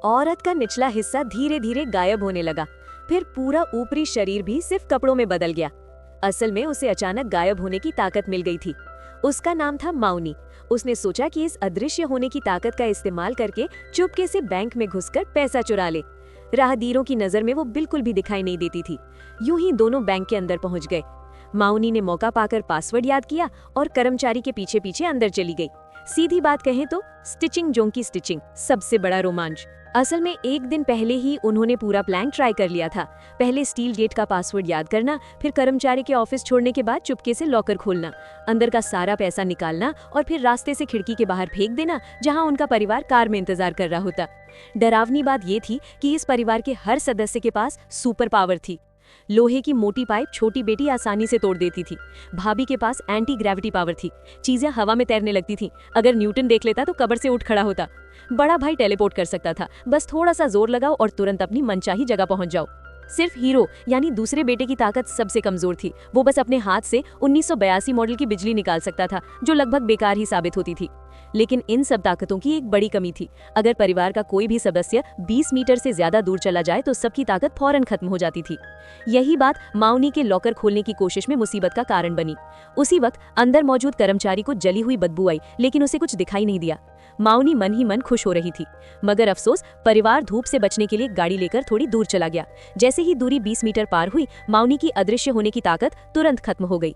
औरत का निचला हिस्सा धीरे धीरे गायब होने लगा। फिर पूरा ऊपरी शरीर भी सिर्फ कपड़ों में बदल गया। असल में उसे अचानक गायब होने की ताकत मिल गई थी। उसका नाम था माउनी। उसने सोचा कि इस अदृश्य होने की ताकत का इस्तेमाल करके चुपके से बैंक में घुसकर पैसा चुरा ले। राहगीरों की नजर में वो बिल्कुल भी दिखाई नहीं देती थी। यूं ही दोनों बैंक के अंदर पहुंच गए। माउनी ने मौका पाकर पासवर्ड याद किया और कर्मचारी के पीछे पीछे अंदर चली गई। सीधी बात कहें तो स्टिचिंग जोंकी स्टिचिंग, सबसे बड़ा रोमांच। असल में एक दिन पहले ही उन्होंने पूरा प्लान ट्राई कर लिया था। पहले स्टील गेट का पासवर्ड याद करना, फिर कर्मचारी के ऑफिस छोड़ने के बाद चुपके से लॉकर खोलना, अंदर का सारा पैसा निकालना और फिर रास्ते से खिड़की के बाहर फेंक देना जहां उनका परिवार कार में इंतजार कर रहा होता। डरावनी बात ये थी कि इस परिवार के हर सदस्य के पास सुपर पावर थी। लोहे की मोटी पाइप छोटी बेटी आसानी से तोड़ देती थी। भाभी के पास एंटी ग्रेविटी पावर थी, चीजें हवा में तैरने लगती थीं। अगर न्यूटन देख लेता तो कब्र से उठ खड़ा होता। बड़ा भाई टेलीपोर्ट कर सकता था, बस थोड़ा सा जोर लगाओ और तुरंत अपनी मनचाही जगह पहुंच जाओ। सिर्फ हीरो यानी दूसरे बेटे की ताकत सबसे कमजोर थी। वो बस अपने हाथ से 1982 मॉडल की बिजली निकाल सकता था, जो लगभग बेकार ही साबित होती थी। लेकिन इन सब ताकतों की एक बड़ी कमी थी। अगर परिवार का कोई भी सदस्य 20 मीटर से ज्यादा दूर चला जाए तो सबकी ताकत फौरन खत्म हो जाती थी। यही बात माउनी के लॉकर खोलने की कोशिश में मुसीबत का कारण बनी। उसी वक्त अंदर मौजूद कर्मचारी को जली हुई बदबू आई, लेकिन उसे कुछ दिखाई नहीं दिया। माउनी मन ही मन खुश हो रही थी, मगर अफसोस परिवार धूप से बचने के लिए गाड़ी लेकर थोड़ी दूर चला गया। जैसे ही दूरी 20 मीटर पार हुई, माउनी की अदृश्य होने की ताकत तुरंत खत्म हो गई।